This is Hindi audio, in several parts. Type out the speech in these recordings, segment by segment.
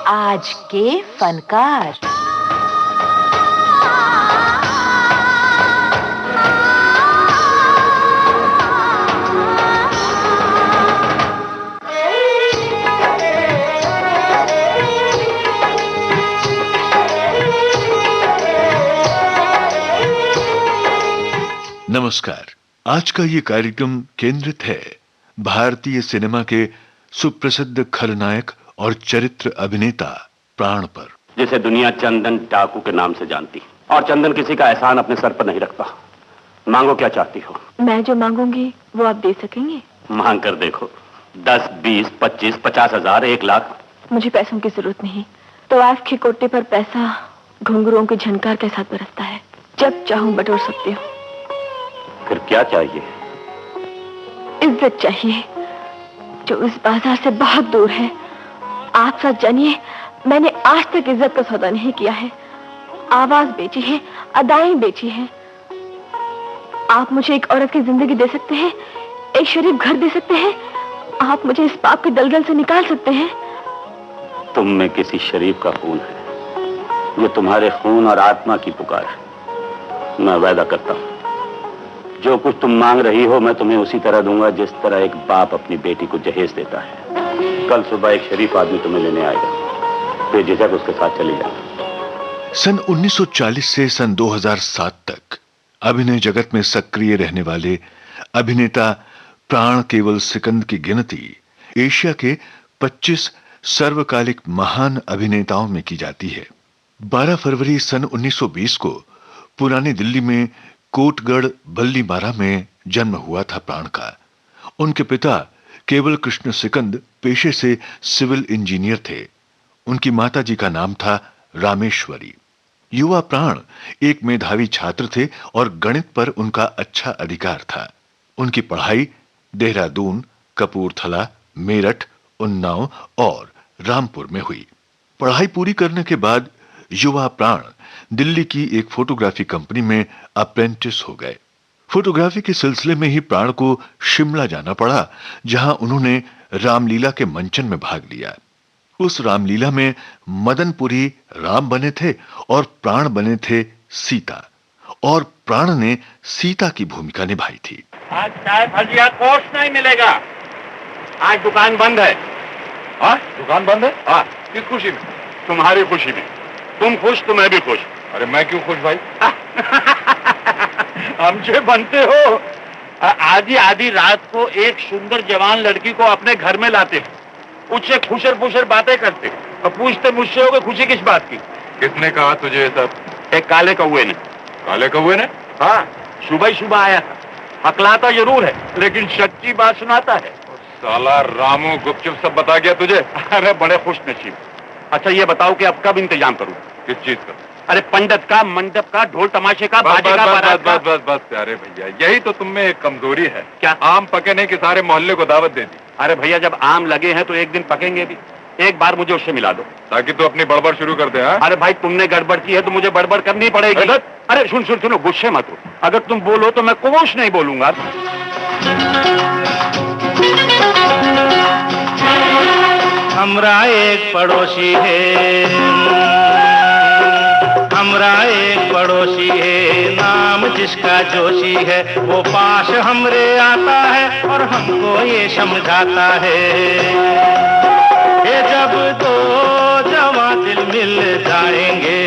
आज के फनकार। नमस्कार। आज का ये कार्यक्रम केंद्रित है भारतीय सिनेमा के सुप्रसिद्ध खलनायक और चरित्र अभिनेता प्राण पर, जिसे दुनिया चंदन डाकू के नाम से जानती, और चंदन किसी का एहसान अपने सर पर नहीं रखता। मांगो, क्या चाहती हो? मैं जो मांगूंगी वो आप दे सकेंगे? मांग कर देखो। 10, 20, 25, 50,000, 1 लाख। मुझे पैसों की जरूरत नहीं। तो आपके कोटे पर पैसा घुंघरुओं के झनकार के साथ बरसता है। जब चाहूं बटोर सकती हूँ। फिर क्या चाहिए? इज्जत चाहिए, जो इस बाजार से बहुत दूर है। आप साथ जानिए, मैंने आज तक इज्जत का सौदा नहीं किया है। आवाज बेची है, अदाएं बेची है। आप मुझे एक औरत की जिंदगी दे सकते हैं, एक शरीफ घर दे सकते हैं। आप मुझे इस पाप के दलदल से निकाल सकते हैं। तुम में किसी शरीफ का खून है। ये तुम्हारे खून और आत्मा की पुकार है। मैं वादा करता हूं, जो कुछ तुम मांग रही हो मैं तुम्हें उसी तरह दूंगा जिस तरह एक बाप अपनी बेटी को जहेज देता है। कल सुबह एक शरीफ आदमी तुम्हें लेने आएगा, बेझिझक उसके साथ चली जाना। सन 1940 से सन 2007 तक अभिनय जगत में सक्रिय रहने वाले अभिनेता प्राण केवल सिकंद की गिनती एशिया के 25 सर्वकालिक महान अभिनेताओं में की जाती है। 12 फरवरी सन 1920 को पुरानी दिल्ली में कोटगढ़ बल्लीबारा में जन्म हुआ था प्राण का। उनके पिता केवल कृष्ण सिकंद पेशे से सिविल इंजीनियर थे। उनकी माताजी का नाम था रामेश्वरी। युवा प्राण एक मेधावी छात्र थे और गणित पर उनका अच्छा अधिकार था। उनकी पढ़ाई देहरादून, कपूरथला, मेरठ, उन्नाव और रामपुर में हुई। पढ़ाई पूरी करने के बाद युवा प्राण दिल्ली की एक फोटोग्राफी कंपनी में अप्रेंटिस हो गए। फोटोग्राफी के सिलसिले में ही प्राण को शिमला जाना पड़ा, जहां उन्होंने रामलीला के मंचन में भाग लिया। उस रामलीला में मदनपुरी राम बने थे और प्राण बने थे सीता, और प्राण ने सीता की भूमिका निभाई थी। आज चाय भजिया कोर्स नहीं मिलेगा। आज दुकान बंद है। दुकान बंद है? हाँ। किस खुशी में? तुम्हारी खुशी में। तुम खुश तो मैं भी खुश। अरे मैं क्यों खुश भाई? हमसे बनते हो। आधी आधी रात को एक सुंदर जवान लड़की को अपने घर में लाते, उससे खुशर फुशर बातें करते और पूछते मुझसे हो कि खुशी किस बात की। किसने कहा तुझे ये सब? एक काले कौवे ने। काले कौवे ने? हाँ, सुबह ही सुबह आया था। हकलाता जरूर है लेकिन सच्ची बात सुनाता है। साला रामू गुपचुप सब बता गया तुझे? अरे बड़े खुश नसीब। अच्छा ये बताओ कि अब कब इंतजाम करूं? किस चीज का? अरे पंडित का, मंडप का, ढोल तमाशे का, बाजे का, बारात का। बस प्यारे भैया, यही तो तुम में एक कमजोरी है। क्या? आम पके नहीं कि सारे मोहल्ले को दावत दे दी। अरे भैया, जब आम लगे हैं तो एक दिन पकेंगे भी। एक बार मुझे उससे मिला दो, ताकि तू अपनी बड़बड़ शुरू कर दे। अरे भाई, तुमने गड़बड़ की है तो मुझे बड़बड़ करनी पड़ेगी। अरे सुनो, गुस्से मत हो। अगर तुम बोलो तो मैं कुछ नहीं बोलूंगा। हमरा एक पड़ोसी है, हमरा एक पड़ोसी है, नाम जिसका जोशी है। वो पास हमरे आता है और हमको ये समझाता है कि जब दो जवां दिल मिल जाएंगे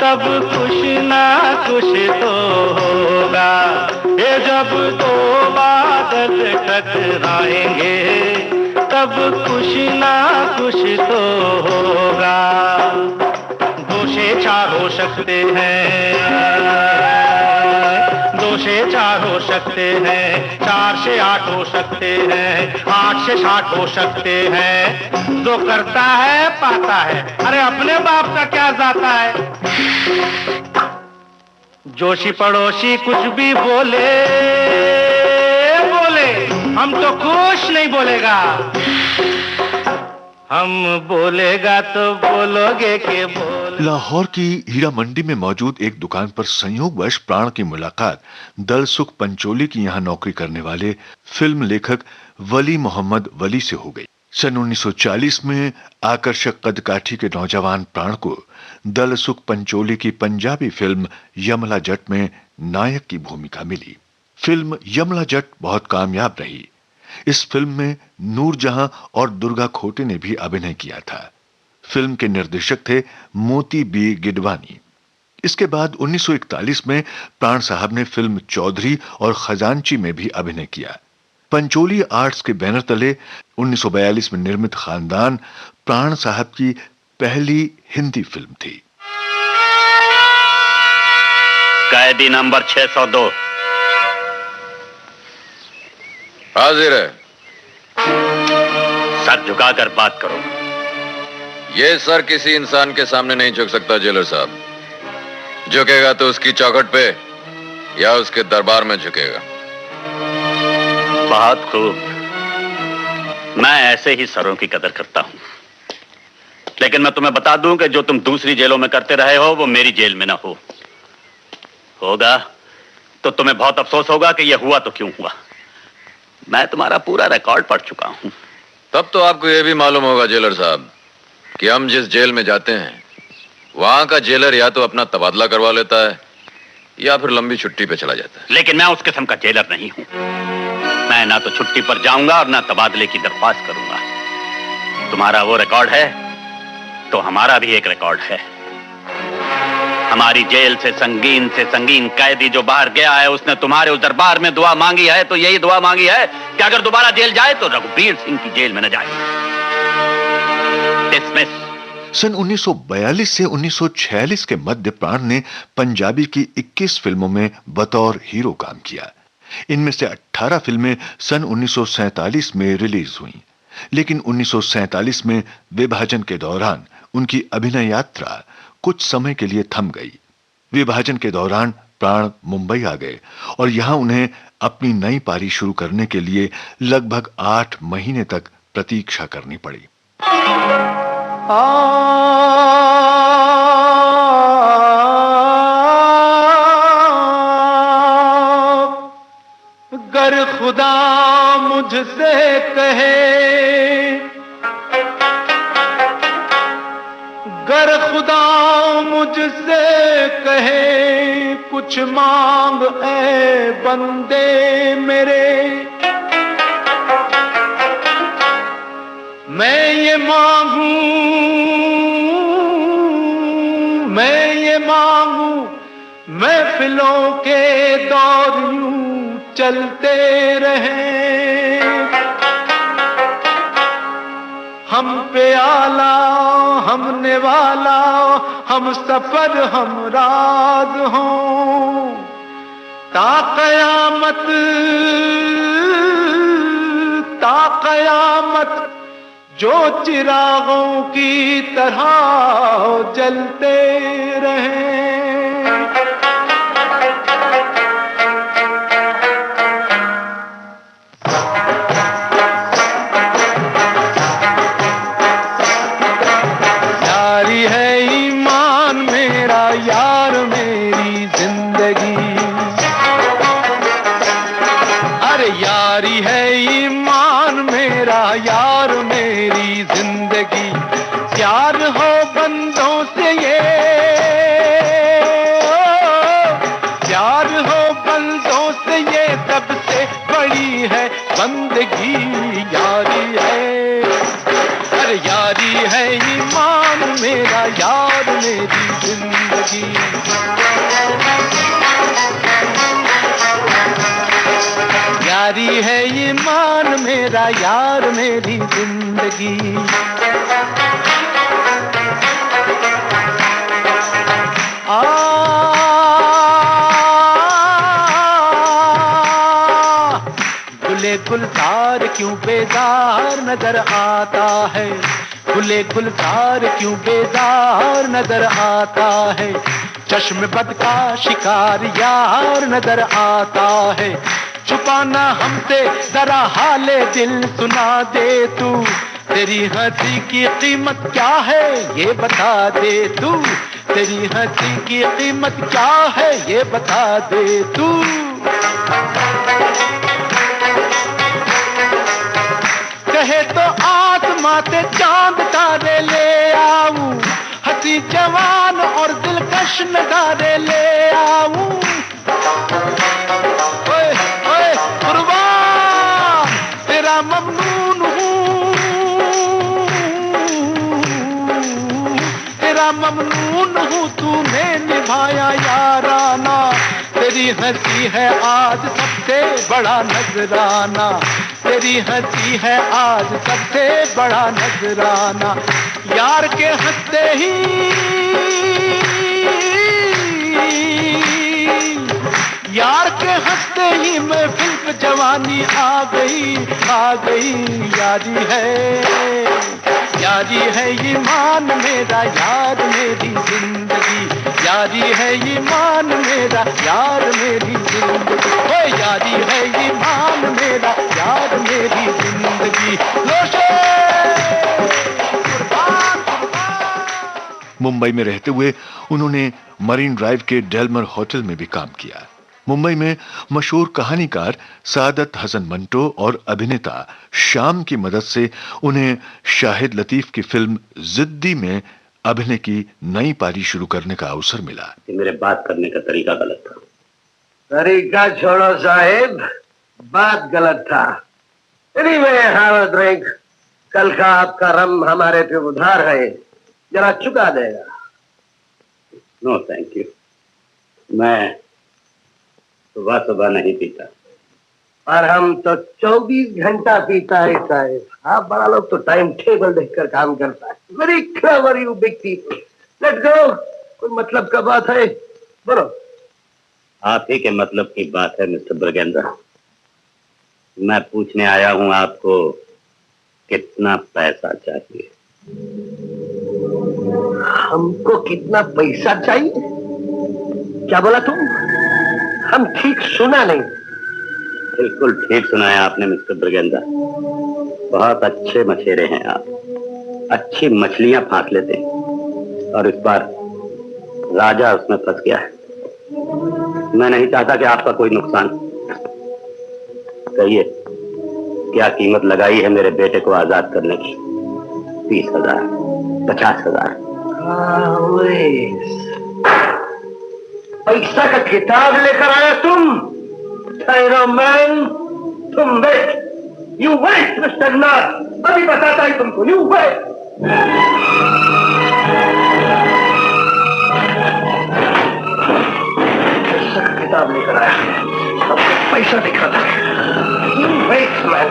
तब कुछ ना कुछ तो होगा। ये जब दो बादल टकराएंगे तब कुछ ना कुछ तो होगा। दो से चार हो सकते हैं, दो से चार हो सकते हैं, 4 से 8 हो सकते हैं, 8 से 60 हो सकते हैं। जो करता है पाता है। अरे अपने बाप का क्या जाता है? जोशी पड़ोसी कुछ भी बोले, हम तो कुछ नहीं बोलेगा। हम बोलेगा तो बोलोगे के बोल। लाहौर की हीरा मंडी में मौजूद एक दुकान पर संयोगवश प्राण की मुलाकात दलसुख पंचोली की यहाँ नौकरी करने वाले फिल्म लेखक वली मोहम्मद वली से हो गई। सन 1940 में आकर्षक कदकाठी के नौजवान प्राण को दलसुख पंचोली की पंजाबी फिल्म यमला जट में नायक की भूमिका मिली। फिल्म यमला जट बहुत कामयाब रही। इस फिल्म में नूरजहां और दुर्गा खोटे ने भी अभिनय किया था। फिल्म के निर्देशक थे मोती बी गिडवानी। इसके बाद 1941 में प्राण साहब ने फिल्म चौधरी और खजांची में भी अभिनय किया। पंचोली आर्ट्स के बैनर तले 1942 में निर्मित खानदान प्राण साहब की पहली हिंदी फिल्म थी। कैदी नंबर 602 हाजिर है। सर झुकाकर बात करो। ये सर किसी इंसान के सामने नहीं झुक सकता जेलर साहब। झुकेगा तो उसकी चौखट पे या उसके दरबार में झुकेगा। बहुत खूब। मैं ऐसे ही सरों की कदर करता हूं। लेकिन मैं तुम्हें बता दूं कि जो तुम दूसरी जेलों में करते रहे हो वो मेरी जेल में ना हो। होगा तो तुम्हें बहुत अफसोस होगा कि यह हुआ तो क्यों हुआ। मैं तुम्हारा पूरा रिकॉर्ड पढ़ चुका हूं। तब तो आपको यह भी मालूम होगा जेलर साहब कि हम जिस जेल में जाते हैं वहां का जेलर या तो अपना तबादला करवा लेता है या फिर लंबी छुट्टी पे चला जाता है। लेकिन मैं उस किस्म का जेलर नहीं हूं। मैं ना तो छुट्टी पर जाऊंगा और ना तबादले की दरख्वास्त करूंगा। तुम्हारा वो रिकॉर्ड है तो हमारा भी एक रिकॉर्ड है। हमारी जेल से संगीन कैदी जो बाहर गया है उसने तुम्हारे उस दरबार में दुआ मांगी है तो यही दुआ मांगी है कि अगर दोबारा जेल जाए तो रघुबीर सिंह की जेल में न जाए। डिसमिस। सन 1942 से 1946 के मध्य प्राण ने पंजाबी की 21 फिल्मों में बतौर हीरो काम किया। इनमें से 18 फिल्में सन 1947 में रिलीज हुई। लेकिन 1947 में विभाजन के दौरान उनकी अभिनय यात्रा कुछ समय के लिए थम गई। विभाजन के दौरान प्राण मुंबई आ गए और यहां उन्हें अपनी नई पारी शुरू करने के लिए लगभग 8 महीने तक प्रतीक्षा करनी पड़ी। गर खुदा मुझसे कहे, गर खुदा मुझसे कहे कुछ मांग ऐ बंदे मेरे, मैं ये मांगू महफिलों के दौर यूं चलते रहे, हम पे आला हम नेवाला हम सफर हम राज हों, ता कयामत जो चिरागों की तरह जलते रहे। यारी है ईमान मेरा यार मेरी जिंदगी, अरे यारी है ईमान मेरा यार मेरी जिंदगी, प्यार हो बंदों से ये, प्यार हो बंदों से ये सबसे बड़ी है बंदगी, यारी है, अरे यारी है ईमान मेरा यार मेरी जिंदगी, यारी है ईमान मेरा यार मेरी जिंदगी। गुले गुलजार क्यों बेजार नजर आता है, गुले गुलजार क्यों बेजार नजर आता है, चश्म बद का शिकार यार नजर आता है, छुपाना हमसे जरा हाले दिल सुना दे तू, तेरी हंसी की कीमत क्या है ये बता दे तू, तेरी हंसी की कीमत क्या है ये बता दे तू। कहे तो आग रातें चांद तारे ले आऊं, हंसी जवान और दिलकश नजारे ले आऊं। ओए ओए कुर्बान तेरा ममनून हूँ, तेरा ममनून हूँ, तूने निभाया याराना। तेरी हंसी है आज सबसे बड़ा नजराना, तेरी हंसी है आज सबसे बड़ा नजराना। यार के हंसते ही, यार के हंसते ही महफिल पे जवानी आ गई, आ गई। यारी है, यारी है ईमान मेरा, यार मेरी जिंदगी। यारी है ईमान मेरा, यार मेरी जिंदगी। ओ यारी है ईमान मेरा, यार मेरी जिंदगी। लोशे मुंबई में रहते हुए उन्होंने मरीन ड्राइव के डेलमर होटल में भी काम किया। मुंबई में मशहूर कहानीकार सादत हसन मंटो और अभिनेता श्याम की मदद से उन्हें शाहिद लतीफ की फिल्म जिद्दी में अभिनय की नई पारी शुरू करने का अवसर मिला। मेरे बात करने का तरीका गलत था। तरीका छोड़ो साहिब, बात गलत था। Anyway, have a drink। कल का आपका रम हमारे पे उधार है, जरा चुका देगा। नो थैंक यू, मैं सुबह सुबह नहीं पीता। और हम तो 24 घंटा पीता है साहिब। आप बड़ा लोग तो टाइम टेबल देखकर काम करता है। Very clever you big people. Let's go. कोई मतलब का बात है, बोलो। आप ही के मतलब की बात है मिस्टर ब्रगेंद्र। मैं पूछने आया हूं आपको कितना पैसा चाहिए। हमको कितना पैसा चाहिए? क्या बोला तुम? हम ठीक सुना नहीं। बिल्कुल ठीक सुनाया आपने मिस्टर ब्रगेंद्र। बहुत अच्छे मछेरे हैं आप, अच्छी मछलियां फांस लेते हैं, और इस बार राजा उसमें फंस गया है। मैं नहीं चाहता कि आपका कोई नुकसान। कहिए क्या कीमत लगाई है मेरे बेटे को आजाद करने की? 30,000, 50,000? पैसा का किताब लेकर आया तुम? मैन, तुम wait, you wait mister Nath, अभी बताता है तुमको। You wait. पैसा का किताब लेकर आया, सबको पैसा दिखाता है। यू वेट मैन,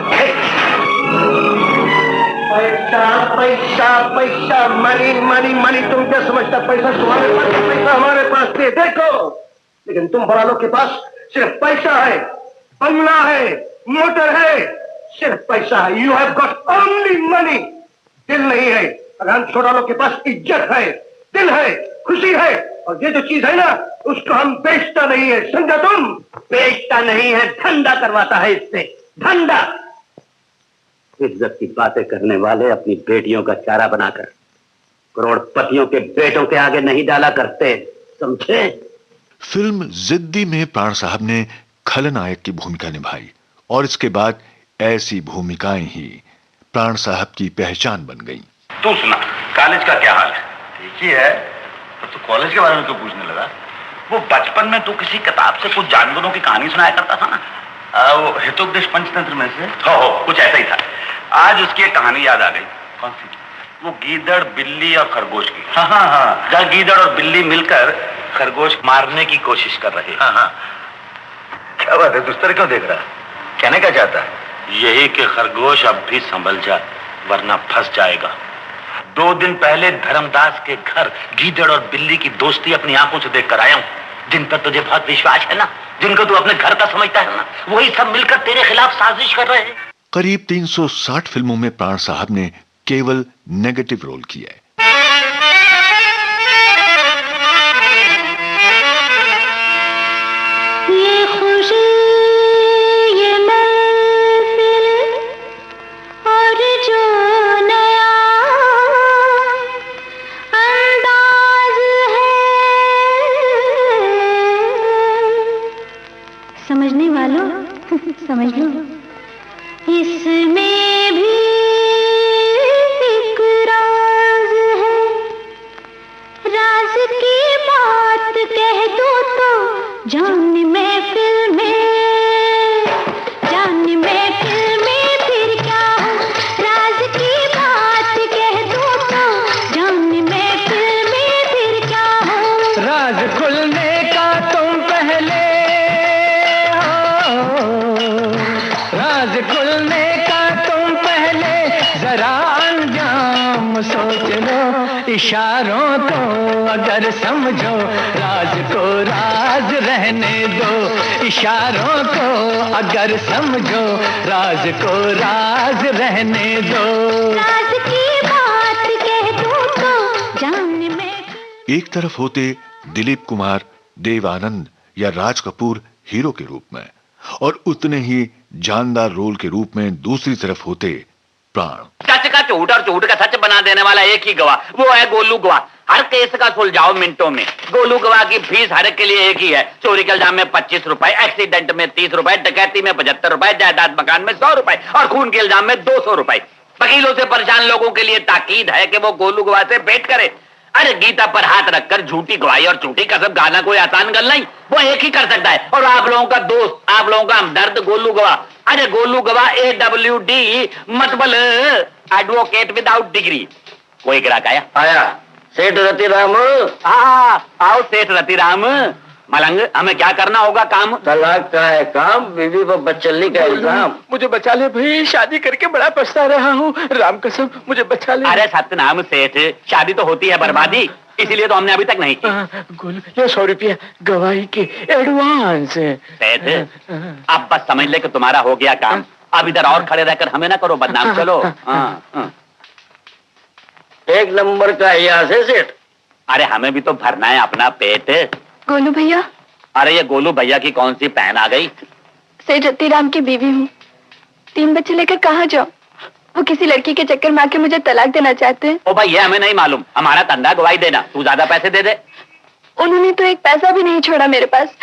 पैसा पैसा पैसा, मनी मनी मनी। तुम क्या समझता पैसा तुम्हारे पास, पैसा हमारे पास थे। देखो, लेकिन तुम बड़ा लोग के पास सिर्फ पैसा है, बंगला है, मोटर है, सिर्फ पैसा है। You have got only money. दिल नहीं है। अगर हम छोटा लोग के पास इज्जत है, दिल है, खुशी है, और ये जो चीज है ना, उसको हम बेचता नहीं है, समझा तुम? बेचता नहीं है, धंधा करवाता है इससे, धंधा। इज्जत की बातें करने वाले अपनी बेटियों का चारा बनाकर करोड़पतियों के बेटों के आगे नहीं डाला करते, समझे? फिल्म जिद्दी में प्राण साहब ने खलनायक की भूमिका निभाई, और इसके बाद ऐसी भूमिकाएं ही प्राण साहब की पहचान बन गईं। तू सुना, कॉलेज का क्या हाल है? ठीक ही है। तो कॉलेज के बारे में क्यों पूछने लगा? वो बचपन में तू किसी किताब से कुछ जानवरों की कहानी सुनाया करता था ना, वो हितोपदेश पंचतंत्र में से। हो कुछ ऐसा ही था। आज उसकी एक कहानी याद आ गई। कौन सी? वो गीदड़, बिल्ली और खरगोश की। हाँ हाँ हाँ, जहाँ गीदड़ और बिल्ली मिलकर खरगोश मारने की कोशिश कर रहे। हाँ हाँ, क्या बात है, दूसरे क्यों देख रहा है? कहने क्या चाहता है? यही कि खरगोश अब भी संभल जा, वरना फंस जाएगा। 2 दिन पहले धर्मदास के घर गीदड़ और बिल्ली की दोस्ती अपनी आंखों से देख कर आया हूं, जिन पर तुझे बहुत विश्वास है ना, जिनको तू अपने घर का समझता है ना, वही सब मिलकर तेरे खिलाफ साजिश कर रहे हैं। करीब 360 फिल्मों में प्राण साहब ने केवल नेगेटिव रोल किया है। ये खुशी, ये महफिल और जो नया अंदाज है, समझने वालों समझ लो, इसमें भी जान महफिल में, जान महफिल में फिर क्या हो, राज की बात कह दूं तो जान महफिल में फिर क्या हो। राज खुलने का तुम पहले हो, राज खुलने का तुम पहले जरा अंजाम सोच लो, इशारों को अगर समझो राज को राज रहने दो, इशारों को अगर समझो राज को राज रहने दो। राज की बात कह दूं तो जान में। एक तरफ होते दिलीप कुमार, देव आनंद या राज कपूर हीरो के रूप में, और उतने ही जानदार रोल के रूप में दूसरी तरफ होते प्राण। सच का झूठ और झूठ का सच बना देने वाला एक ही गवाह, वो है गोलू गवाह। हर केस का सुलझाओ मिनटों में। गोलू गवाह की फीस हर एक के लिए एक ही है। चोरी के इल्जाम में 25 रुपए, एक्सीडेंट में 30 रुपए, डकैती में 75 रुपए, जायदाद मकान में 100 रुपए और खून के इल्जाम में 200 रुपए। वकीलों से परेशान लोगों के लिए ताकीद है कि वो गोलू गवाह से भेंट करे। अरे गीता पर हाथ रखकर झूठी गवाही और झूठी कसम गाना कोई आसान गल नहीं, वो एक ही कर सकता है। और आप लोगों का दोस्त, आप लोगों का हमदर्द गोलू गवाह। अरे गोलू गवाह AWD मतलब एडवोकेट विदाउट डिग्री। कोई ग्राहक आया? सेठ रतिराम। हाँ, आओ सेठ रतिराम। मलंग, हमें क्या करना होगा काम? तलाक का है काम, बीवी पर बच्चली का इल्जाम। मुझे बचा ले भाई, शादी करके बड़ा पछता रहा हूँ, राम कसम मुझे बचा ले। अरे सत्यनाम सेठ, शादी तो होती है बर्बादी, इसीलिए तो हमने अभी तक नहीं की। ये 100 रुपया गवाही के एडवांस है। सेठ, अब बस समझ ले कि तुम्हारा हो गया काम। अब इधर और खड़े रहकर हमें ना करो बदनाम। चलो। एक नंबर का यहाँ से सेठ। अरे हमें भी तो भरना है अपना पेट। गोलू भैया। अरे ये गोलू भैया की कौन सी बहन आ गई? सेठ रतिराम की बीवी हूँ। 3 बच्चे लेकर कहाँ जाऊँ? वो किसी लड़की के चक्कर में आके मुझे तलाक देना चाहते हैं। ओ भाई, ये हमें नहीं मालूम, हमारा धंधा गवाही देना। तू ज्यादा पैसे दे दे। उन्होंने तो एक पैसा भी नहीं छोड़ा मेरे पास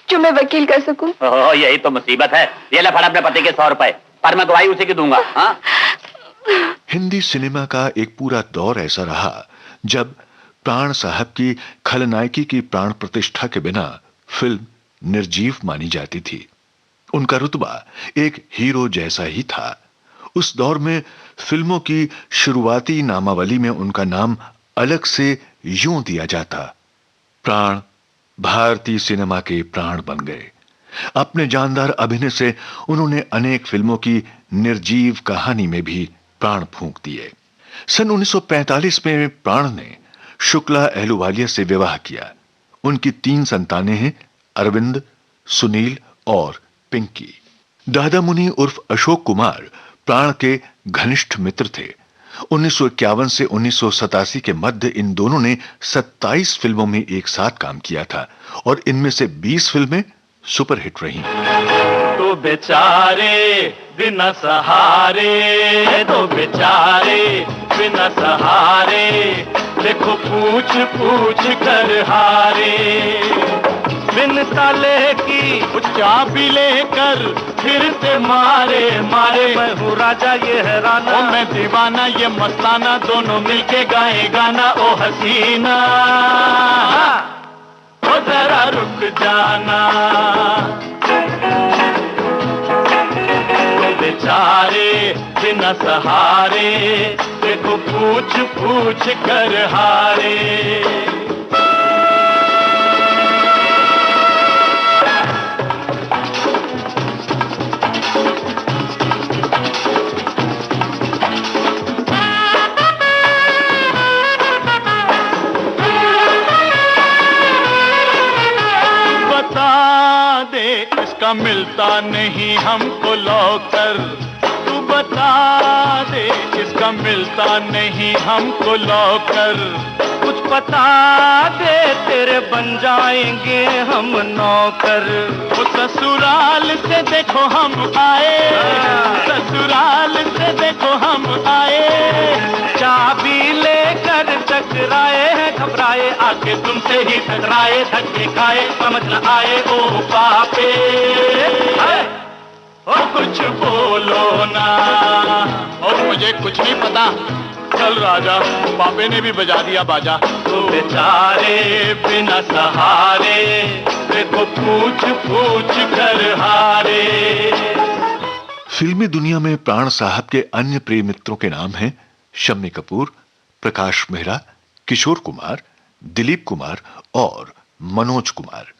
जो मैं वकील कर सकूं। यही तो मुसीबत है। ये ले फड़ अपने पति के 100 रुपए, पर मैं गवाही उसी की दूंगा। हाँ? हिंदी सिनेमा का एक पूरा दौर ऐसा रहा जब प्राण साहब की खलनायकी की प्राण प्रतिष्ठा के बिना फिल्म निर्जीव मानी जाती थी। उनका रुतबा एक हीरो जैसा ही था। उस दौर में फिल्मों की शुरुआती नामावली में उनका नाम अलग से यूं दिया जाता, प्राण भारतीय सिनेमा के प्राण बन गए। अपने जानदार अभिनय से उन्होंने अनेक फिल्मों की निर्जीव कहानी में भी प्राण फूंक दिए। सन 1945 में प्राण ने शुक्ला अहलूवालिया से विवाह किया। उनकी 3 संतानें हैं, अरविंद, सुनील और पिंकी। दादा मुनि उर्फ अशोक कुमार प्राण के घनिष्ठ मित्र थे। 1951 से 1987 के मध्य इन दोनों ने 27 फिल्मों में एक साथ काम किया था और इनमें से 20 फिल्में सुपरहिट रहीं। तो बेचारे बिना सहारे, तो बेचारे बिना सहारे, देखो पूछ पूछ कर हारे। बिन ताले की चाबी लेकर फिर से मारे मारे। मैं हूँ राजा ये है राना, ओ मैं दीवाना ये मस्ताना, दोनों मिलके गाए गाना। ओ हसीना ओ जरा रुक जाना। तो बेचारे बिना सहारे, देखो पूछ पूछ कर हारे। इसका मिलता नहीं हमको लौकर, तू बता दे इसका मिलता नहीं हमको लौकर। कुछ पता दे तेरे बन जाएंगे हम नौकर। वो ससुराल से देखो हम आए, ससुराल से देखो हम आए। चाबी लेकर टकराए हैं घबराए, आके तुमसे ही टकराए, धक्के खाए समझ न आए। ओ पापे ओ कुछ बोलो ना। और मुझे कुछ नहीं पता, चल राजा, पापे ने भी बजा दिया बाजा। तो बेचारे बिना सहारे, देखो पूछ पूछ कर हारे। फिल्मी दुनिया में प्राण साहब के अन्य प्रिय मित्रों के नाम हैं शम्मी कपूर, प्रकाश मेहरा, किशोर कुमार, दिलीप कुमार और मनोज कुमार।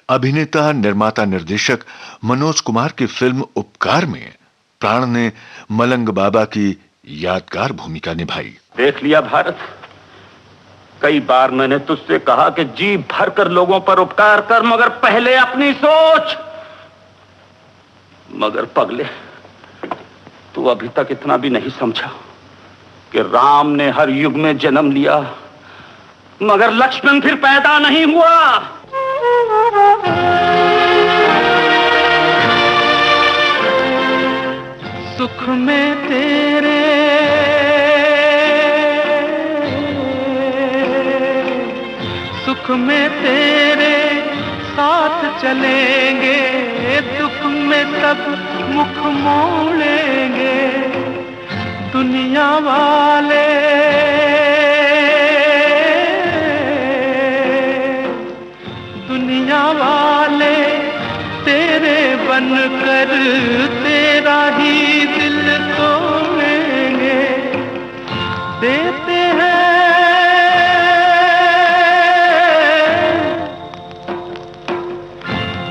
अभिनेता, निर्माता, निर्देशक मनोज कुमार की फिल्म उपकार में प्राण ने मलंग बाबा की यादगार भूमिका निभाई। देख लिया भारत, कई बार मैंने तुझसे कहा कि जी भर कर लोगों पर उपकार कर, मगर पहले अपनी सोच। मगर पगले, तू अभी तक इतना भी नहीं समझा कि राम ने हर युग में जन्म लिया, मगर लक्ष्मण फिर पैदा नहीं हुआ। सुख में तेरे सुख में तेरे साथ चलेंगे, दुख में तब मुख मोड़ेंगे। दुनिया वाले तेरे बनकर तेरा ही दिल तोड़ेंगे।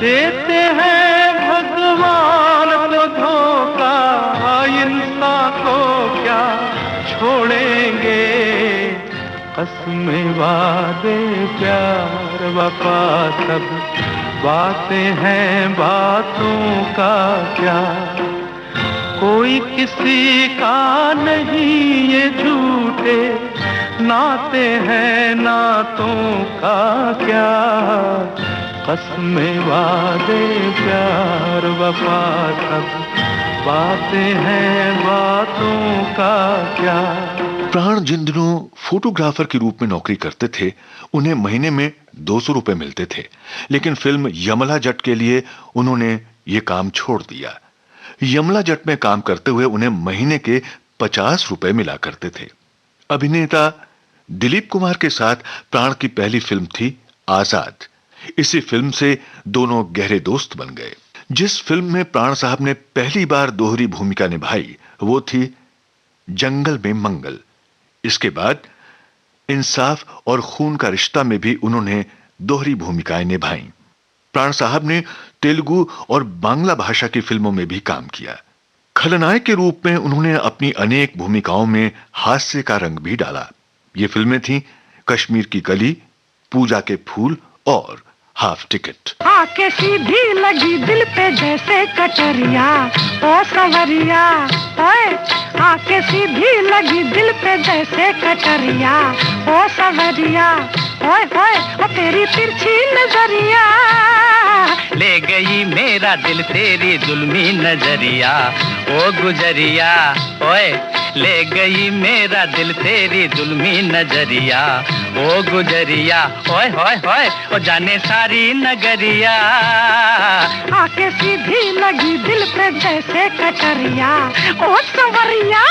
देते हैं भगवान को धोखा, इंसान को क्या छोड़ेंगे। कसमें वादे प्यार वफा सब बातें हैं, बातों का क्या। कोई किसी का नहीं ये झूठे नाते हैं, नातों का क्या। कसमें वादे प्यार वफा सब बातें हैं, बातों का क्या। प्राण जिन दिनों फोटोग्राफर के रूप में नौकरी करते थे, उन्हें महीने में 200 रुपए मिलते थे, लेकिन फिल्म यमला जट के लिए उन्होंने ये काम छोड़ दिया। यमला जट में काम करते हुए उन्हें महीने के 50 रुपए मिला करते थे। अभिनेता दिलीप कुमार के साथ प्राण की पहली फिल्म थी आजाद। इसी फिल्म से दोनों गहरे दोस्त बन गए। जिस फिल्म में प्राण साहब ने पहली बार दोहरी भूमिका निभाई वो थी जंगल में मंगल। इसके बाद इंसाफ और खून का रिश्ता में भी उन्होंने दोहरी भूमिकाएं निभाई। प्राण साहब ने तेलुगु और बांग्ला भाषा की फिल्मों में भी काम किया। खलनायक के रूप में उन्होंने अपनी अनेक भूमिकाओं में हास्य का रंग भी डाला। ये फिल्में थीं कश्मीर की कली, पूजा के फूल और हाफ टिकट। आके सीधी लगी दिल पे जैसे कटरिया, ओ सवरिया ओए। आके सीधी लगी दिल पे जैसे कटरिया, ओ सवरिया ओए ओए। ओ तेरी तिरछी नजरिया ले गई मेरा दिल तेरी जुल्मी नजरिया, ओ गुजरिया ओए। ले गई मेरा दिल तेरी जुल्मी नजरिया, ओ गुजरिया ओए होए होए। ओ जाने सारी नगरिया आके सीधी लगी दिल पे जैसे कटरिया, ओ सवरिया।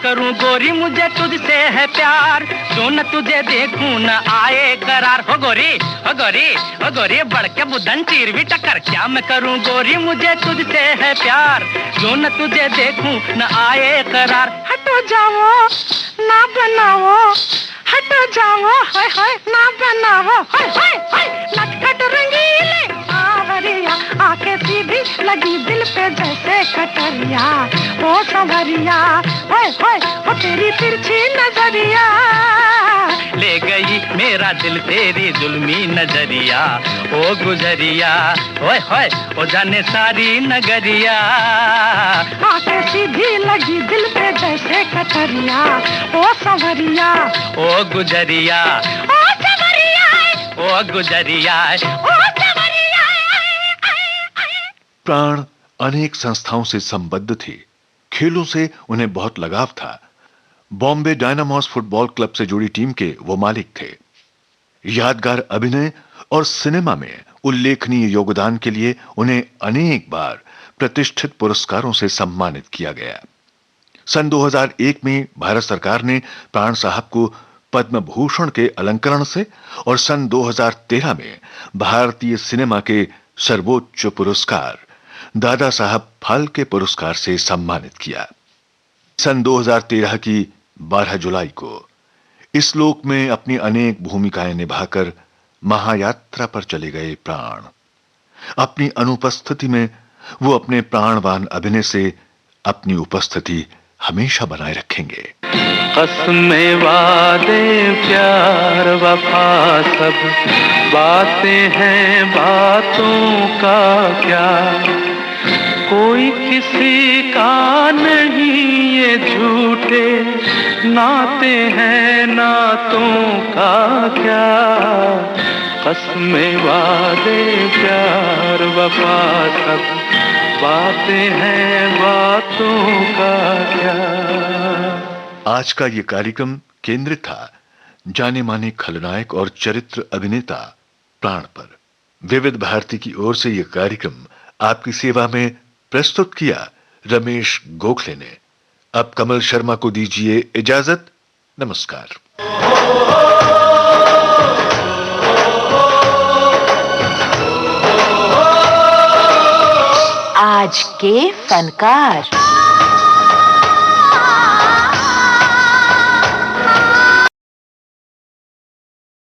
करूं गोरी मुझे तुझसे है प्यार, जो न तुझे देखूं न आए करार। हो गोरी हो गोरी हो गोरी, बढ़ के बुधन चीर भी टक्कर। क्या मैं करूं गोरी मुझे तुझसे है प्यार, जो न तुझे देखूं न आए करार। हटो जाओ ना बनाओ, हटो जाओ हाय हाय ना बनाओ, हाय हाय हाय। नटखट रंगीले आवरिया आके सीधी लगी दिल पे जैसे कटरिया, ओ सवरिया हाय हाय। ओ तेरी तिरछी नजरिया ले गई मेरा दिल तेरी जुल्मी नजरिया, ओ गुजरिया ओए होए। ओ जाने सारी नगरिया आके सीधी लगी दिल पे जैसे कटरिया, ओ सवरिया ओ गुजरिया ओ सवरिया ओ गुजरिया ओ सवरिया। प्राण अनेक संस्थाओं से संबद्ध थे। खेलों से उन्हें बहुत लगाव था। बॉम्बे डायनामोस फुटबॉल क्लब से जुड़ी टीम के वो मालिक थे। यादगार अभिनय और सिनेमा में उल्लेखनीय योगदान के लिए उन्हें अनेक बार प्रतिष्ठित पुरस्कारों से सम्मानित किया गया। सन 2001 में भारत सरकार ने प्राण साहब को पद्म भूषण के अलंकरण से और सन 2013 में भारतीय सिनेमा के सर्वोच्च पुरस्कार दादा साहब फाल्के पुरस्कार से सम्मानित किया। सन 2013 की 12 जुलाई को इस लोक में अपनी अनेक भूमिकाएं निभाकर महायात्रा पर चले गए प्राण। अपनी अनुपस्थिति में वो अपने प्राणवान अभिनय से अपनी उपस्थिति हमेशा बनाए रखेंगे। कसमें वादे प्यार वफा सब बातें हैं, बातों का क्या कोई किसी का नहीं, ये झूठे नाते हैं, नातों का क्या। कसमें वादे प्यार वफा सब बातें हैं, बातों का क्या। आज का ये कार्यक्रम केंद्रित था जाने माने खलनायक और चरित्र अभिनेता प्राण पर। विविध भारती की ओर से यह कार्यक्रम आपकी सेवा में प्रस्तुत किया रमेश गोखले ने। अब कमल शर्मा को दीजिए इजाजत। नमस्कार। आज के फनकार।